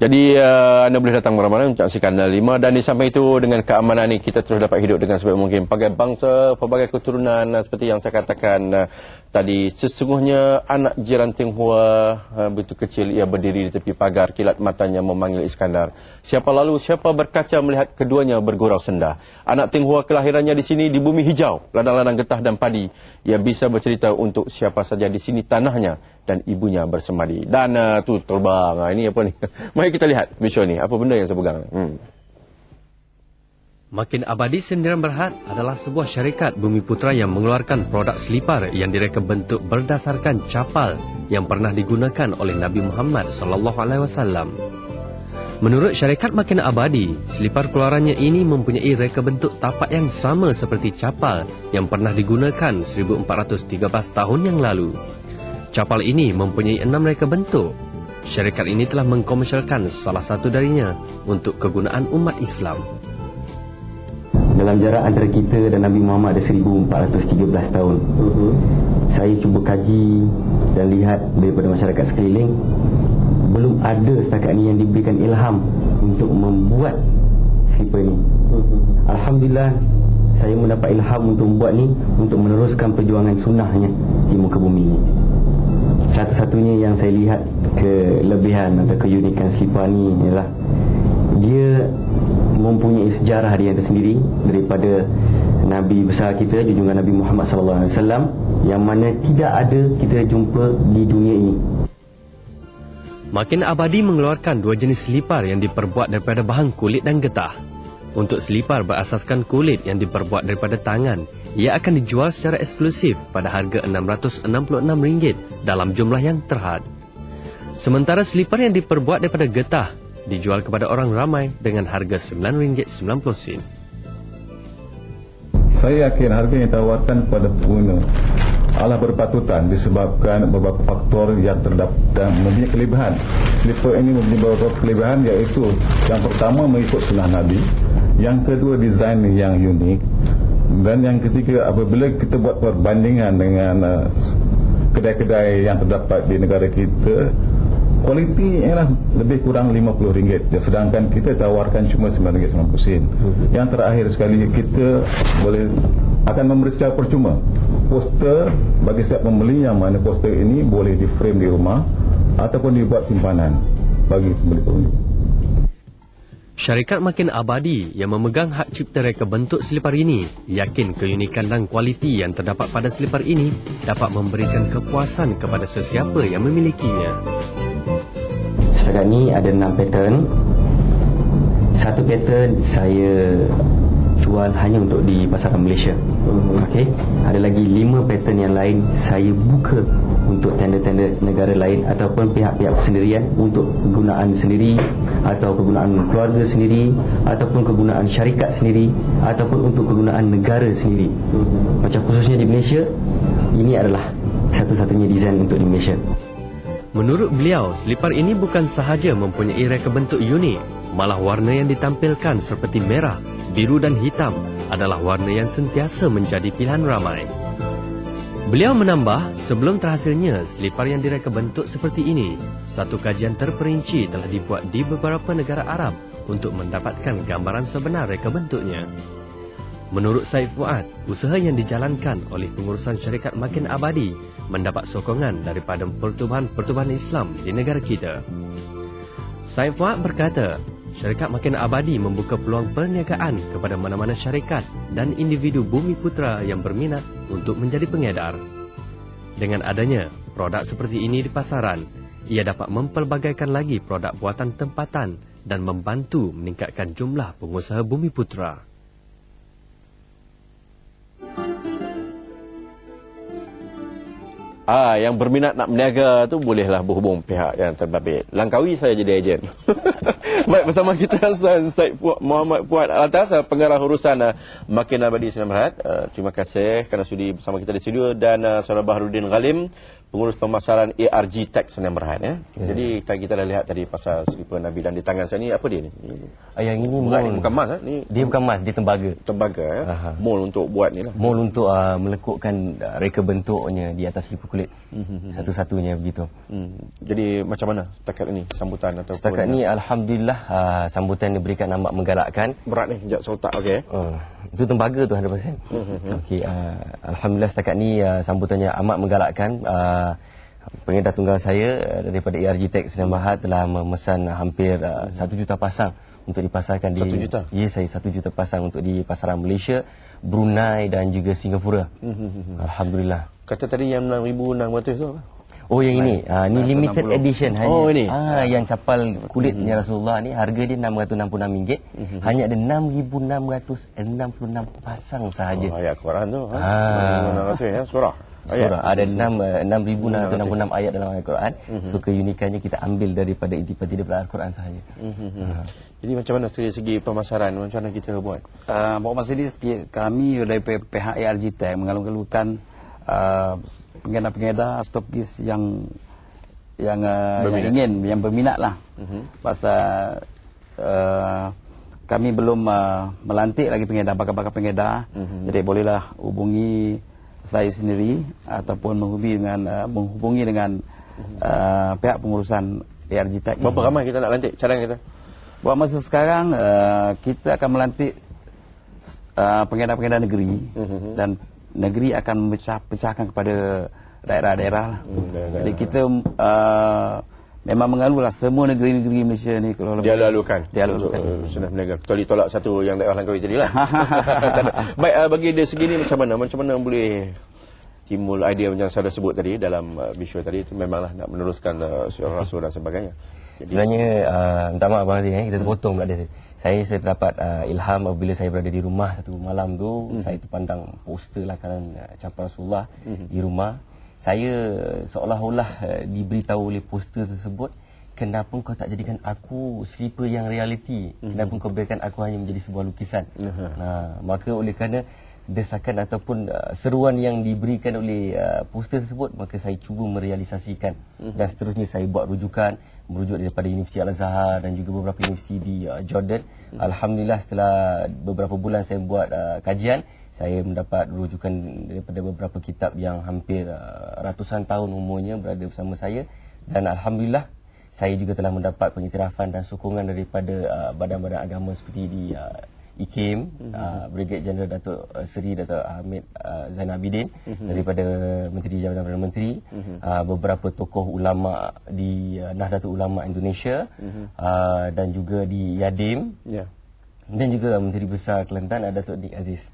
Jadi anda boleh datang mana-mana untuk saksikan 5, dan di samping itu dengan keamanan ini kita terus dapat hidup dengan sebaik mungkin. Pelbagai bangsa, pelbagai keturunan, seperti yang saya katakan tadi, sesungguhnya anak jiran Tionghoa begitu kecil, ia berdiri di tepi pagar, kilat matanya memanggil Iskandar. Siapa lalu, siapa berkaca melihat keduanya bergurau senda. Anak Tionghoa kelahirannya di sini di bumi hijau, ladang-ladang getah dan padi. Ia bisa bercerita untuk siapa saja di sini tanahnya dan ibunya bersemadi. Dan tu terbang. Ini apa ni? Mari kita lihat visual ni. Apa benda yang saya pegang? Makin Abadi Sindiran Berhad adalah sebuah syarikat Bumi Putra yang mengeluarkan produk selipar yang direka bentuk berdasarkan capal yang pernah digunakan oleh Nabi Muhammad SAW. Menurut syarikat Makin Abadi, selipar keluarannya ini mempunyai reka bentuk tapak yang sama seperti capal yang pernah digunakan 1413 tahun yang lalu. Capal ini mempunyai 6 reka bentuk. Syarikat ini telah mengkomersialkan salah satu darinya untuk kegunaan umat Islam. Dalam jarak antara kita dan Nabi Muhammad ada 1413 tahun. Saya cuba kaji dan lihat daripada masyarakat sekeliling, belum ada setakat ini yang diberikan ilham untuk membuat selipar ini. Alhamdulillah, saya mendapat ilham untuk membuat ni, untuk meneruskan perjuangan sunnahnya di muka bumi ini. Satu-satunya yang saya lihat kelebihan atau keunikan selipar ni ialah dia mempunyai sejarah dia tersendiri daripada Nabi besar kita, junjungan Nabi Muhammad SAW, yang mana tidak ada kita jumpa di dunia ini. Makin Abadi mengeluarkan 2 jenis selipar yang diperbuat daripada bahan kulit dan getah. Untuk selipar berasaskan kulit yang diperbuat daripada tangan, ia akan dijual secara eksklusif pada harga RM666 dalam jumlah yang terhad. Sementara selipar yang diperbuat daripada getah dijual kepada orang ramai dengan harga RM9.90. Saya yakin harga yang ditawarkan kepada pengguna adalah berpatutan disebabkan beberapa faktor yang terdapat dan mempunyai kelebihan. Selipar ini mempunyai beberapa kelebihan, iaitu yang pertama mengikut sunnah Nabi, yang kedua desain yang unik, dan yang ketiga apabila kita buat perbandingan dengan kedai-kedai yang terdapat di negara kita, kualiti ialah lebih kurang RM50, sedangkan kita tawarkan cuma RM9.90. Yang terakhir sekali, kita akan memberi secara percuma poster bagi setiap pembeli, yang mana poster ini boleh di frame di rumah ataupun dibuat simpanan bagi pembeli-pembeli. Syarikat Makin Abadi yang memegang hak cipta reka bentuk selipar ini yakin keunikan dan kualiti yang terdapat pada selipar ini dapat memberikan kepuasan kepada sesiapa yang memilikinya. Setakat ni ada 6 pattern. Satu pattern saya jual hanya untuk di pasaran Malaysia. Okey. Ada lagi 5 pattern yang lain saya buka untuk tender-tender negara lain ataupun pihak-pihak persendirian untuk kegunaan sendiri, atau kegunaan keluarga sendiri, ataupun kegunaan syarikat sendiri, ataupun untuk kegunaan negara sendiri. Macam khususnya di Malaysia, ini adalah satu-satunya desain untuk di Malaysia. Menurut beliau, selipar ini bukan sahaja mempunyai reka bentuk unik, malah warna yang ditampilkan seperti merah, biru dan hitam adalah warna yang sentiasa menjadi pilihan ramai. Beliau menambah, sebelum terhasilnya selipar yang direka bentuk seperti ini, satu kajian terperinci telah dibuat di beberapa negara Arab untuk mendapatkan gambaran sebenar reka bentuknya. Menurut Said Fuad, usaha yang dijalankan oleh pengurusan syarikat Makin Abadi mendapat sokongan daripada pertubuhan Islam di negara kita. Said Fuad berkata, syarikat Makin Abadi membuka peluang perniagaan kepada mana-mana syarikat dan individu Bumi Putra yang berminat untuk menjadi pengedar. Dengan adanya produk seperti ini di pasaran, ia dapat mempelbagaikan lagi produk buatan tempatan dan membantu meningkatkan jumlah pengusaha Bumi Putra. Yang berminat nak berniaga tu bolehlah berhubung pihak yang terbabit. Langkawi saya jadi ejen. Baik, bersama kita Said Muhammad Fuad Alatas, pengarah urusan Makin Abadi Sindiran Berhad. Terima kasih kerana sudi bersama kita di studio, dan Saudara Baharudin Ghalim, pengurus pemasaran ARG Tech Sdn Bhd ya. Jadi kita dah lihat tadi pasal slipper Nabi, dan di tangan saya ni apa dia ni? Yang ini Berat, mold. bukan emas ni. Dia bukan emas, dia tembaga. Tembaga ya. Mold untuk buat ni lah. Mold untuk melekukkan reka bentuknya di atas slipper kulit. Satu-satunya begitu. Jadi macam mana setakat ini sambutan ataupun Setakat ni alhamdulillah sambutan diberikan amat menggalakkan. berat ni sekejap saya letak okey. Itu tembaga tu 100%. Okey, alhamdulillah setakat ni sambutannya amat menggalakkan. Pengedar tunggal saya daripada ARG Tech Sdn Bhd telah memesan hampir 1 juta pasang untuk dipasarkan 1 juta? Ya, saya 1 juta pasang untuk di pasaran Malaysia, Brunei dan juga Singapura. Alhamdulillah. Kata tadi yang 6,600 tu apa? Oh, yang ini, ni limited 60. edition hanya. Oh, ini. Yang capal kulitnya Rasulullah ni harga dia RM666. Hanya ada 6,666 pasang sahaja. Oh, ayat Quran tu. 6,600 ya, surah. Surah ada 6,666 ayat dalam Al-Quran. So keunikannya kita ambil daripada intisari daripada Al-Quran sahaja. Jadi macam mana segi pemasaran, macam mana kita buat? Bapak Mas ini kami dari pihak ARG Tech mengalung-alungkan pengedar-pengedar stokis yang ingin, yang berminat lah. Pasal kami belum melantik lagi pengedar, bakal-bakal pengedar. Jadi bolehlah hubungi saya sendiri ataupun menghubungi dengan pihak pengurusan ARG Tech. Berapa ramai kita nak lantik cadangan kita? Buat masa sekarang kita akan melantik pengedar-pengedar negeri dan negeri akan pecahkan kepada daerah-daerah lah. Jadi kita memang mengalulah semua negeri-negeri Malaysia ni kalau Dia lalukan. Sudah berniaga. Kecuali tolak satu yang daerah Langkawi tadi lah. Baik, bagi dari segi ni macam mana boleh timbul idea macam saya dah sebut tadi dalam visual tadi itu memanglah nak meneruskan rasul dan sebagainya. Sebenarnya minta maaf Abang Aziz, kita terpotong kat dia. Saya terdapat ilham apabila saya berada di rumah satu malam tu, saya terpandang poster lah kan campur Rasulullah di rumah. Saya seolah-olah diberitahu oleh poster tersebut, kenapa kau tak jadikan aku slipper yang realiti? Kenapa kau biarkan aku hanya menjadi sebuah lukisan? Maka oleh kerana desakan ataupun seruan yang diberikan oleh poster tersebut, maka saya cuba merealisasikan. Dan seterusnya saya buat merujuk daripada Universiti Al-Azhar dan juga beberapa universiti di Jordan. Alhamdulillah setelah beberapa bulan saya buat kajian, saya mendapat rujukan daripada beberapa kitab yang hampir ratusan tahun umurnya berada bersama saya. Dan alhamdulillah saya juga telah mendapat pengiktirafan dan sokongan daripada badan-badan agama seperti di IKIM, Brigadier Jeneral Datuk Seri Datuk Hamid Zainal Abidin, daripada Menteri Jabatan Perdana Menteri, beberapa tokoh ulama di Nahdlatul Ulama Indonesia, dan juga di Yadim, dan juga Menteri Besar Kelantan Datuk Nik Aziz.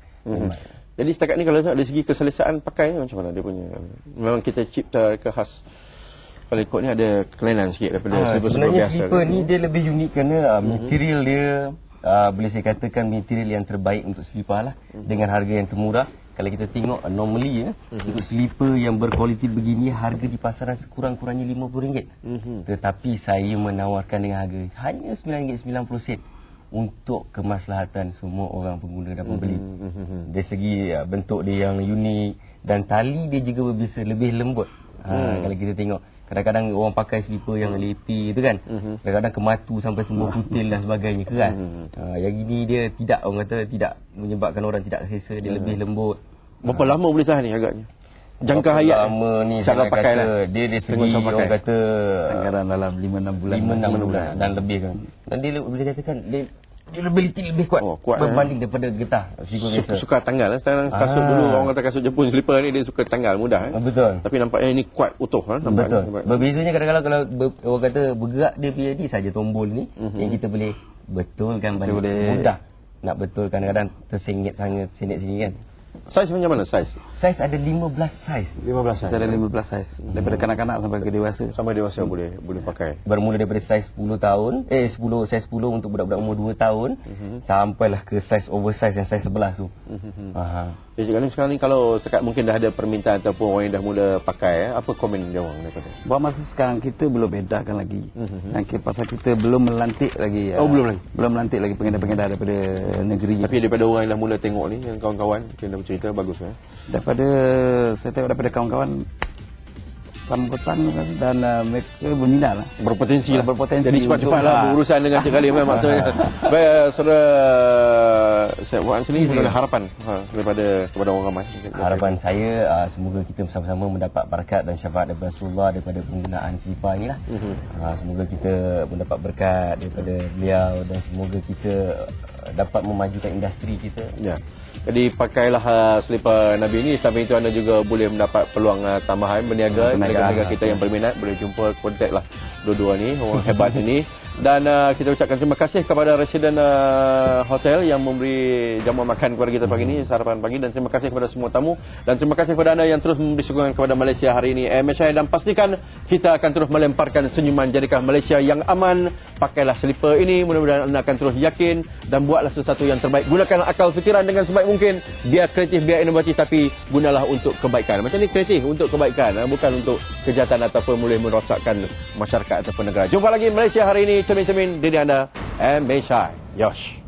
Jadi setakat ni kalau dari segi keselesaan pakai macam mana dia punya? Memang kita cipta ke khas. Kalau ikut ni ada kelainan sikit daripada slipper sebenarnya biasa. Slipper ni dia lebih unik kerana material dia boleh saya katakan material yang terbaik untuk slipper lah, dengan harga yang termurah. Kalau kita tengok normally untuk slipper yang berkualiti begini harga di pasaran sekurang-kurangnya RM50. Tetapi saya menawarkan dengan harga hanya RM9.90 untuk kemaslahatan semua orang pengguna dan pembeli. Dari segi bentuk dia yang unik dan tali dia juga berbisa lebih lembut. Kalau kita tengok kadang-kadang orang pakai slipper yang lepi tu kan, kadang-kadang kematu sampai tumbuh kutil dan sebagainya kan. Yang ini dia tidak, orang kata tidak menyebabkan orang tidak selesa, dia lebih lembut. Berapa lama boleh tahan ni agaknya? Jangka hayat lama ni cara saya pakai kata lah. dia dari segi orang kata anggaran dalam 5-6 bulan. 5-6 bulan dan lebih kan. Dan dia boleh katakan dia reliability lebih kuat, kuat berbanding daripada getah slipper biasa. Suka tanggal lah. Sekarang kasut dulu orang kata kasut Jepun slipper ni dia suka tanggal mudah. Betul. Tapi nampaknya ini kuat utuh nampak. Betul. Berbezanya kadang-kadang kalau orang kata bergerak dia punya ni saja tombol ni yang kita boleh betulkan balik. Mudah nak betul, kadang-kadang tersengit sangat sini kan. Saiz macam mana saiz? Saiz ada 15 saiz. 15 saiz. Kita ada 15 saiz daripada kanak-kanak sampai ke dewasa. Sampai dewasa boleh pakai. Bermula daripada saiz 10 tahun, saiz 10 untuk budak-budak umur 2 tahun, sampailah ke saiz oversize yang saiz 11 tu. Jadi sekarang ni kalau dekat mungkin dah ada permintaan ataupun orang yang dah mula pakai, apa komen dia orang daripada? Buat masa sekarang kita belum bedakan lagi. Pasal kita belum melantik lagi. Belum melantik lagi pengedar-pengedar daripada negeri. Tapi daripada orang yang dah mula tengok ni, yang kawan-kawan mungkin dah bercerita bagus Daripada saya tengok daripada kawan-kawan sambutan dan mereka berminat lah. Berpotensi lah. Berpotensi Jadi cepat-cepatlah berurusan dengan Cik Khalil maksudnya. Baik, saudara Syed Wan sendiri ada harapan daripada kepada orang ramai. Harapan saya semoga kita bersama-sama mendapat berkat dan syafaat daripada Rasulullah daripada penggunaan silifah ni lah. Semoga kita mendapat berkat daripada beliau dan semoga kita dapat memajukan industri kita. Ya. Jadi pakailah selipar Nabi ini. Sampai itu anda juga boleh mendapat peluang tambahan berniaga. Negara-negara kita yang berminat boleh jumpa, kontak lah dua-dua ni orang hebat ini. Dan kita ucapkan terima kasih kepada residen hotel yang memberi jamuan makan kepada kita pagi ini, sarapan pagi, dan terima kasih kepada semua tamu dan terima kasih kepada anda yang terus memberi sokongan kepada Malaysia hari ini MHI, dan pastikan kita akan terus melemparkan senyuman. Jadikan Malaysia yang aman. Pakailah selipar ini, mudah-mudahan anda akan terus yakin dan buatlah sesuatu yang terbaik. Gunakan akal fikiran dengan sebaik mungkin. Biar kreatif, biar inovatif, tapi gunalah untuk kebaikan. Macam ni, kreatif untuk kebaikan, bukan untuk kejahatan ataupun boleh merosakkan masyarakat ataupun negara. Jumpa lagi Malaysia hari ini, cermin-cermin diri anda, MHI. Yosh.